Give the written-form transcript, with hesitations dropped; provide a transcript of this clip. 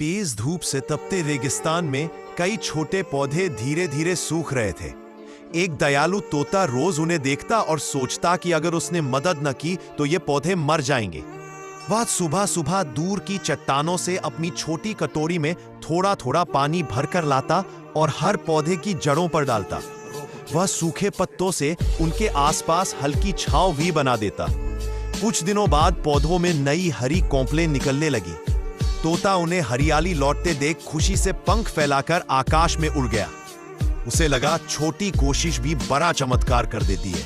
तेज धूप से तपते रेगिस्तान में कई छोटे पौधे धीरे धीरे सूख रहे थे। एक दयालु तोता रोज उन्हें देखता और सोचता कि अगर उसने मदद न की तो ये पौधे मर जाएंगे। वह सुबह सुबह दूर की चट्टानों से अपनी छोटी कटोरी में थोड़ा थोड़ा पानी भरकर लाता और हर पौधे की जड़ों पर डालता। वह सूखे पत्तों से उनके आसपास हल्की छांव भी बना देता। कुछ दिनों बाद पौधों में नई हरी कोंपलें निकलने लगी। तोता उन्हें हरियाली लौटते देख खुशी से पंख फैलाकर आकाश में उड़ गया। उसे लगा छोटी कोशिश भी बड़ा चमत्कार कर देती है।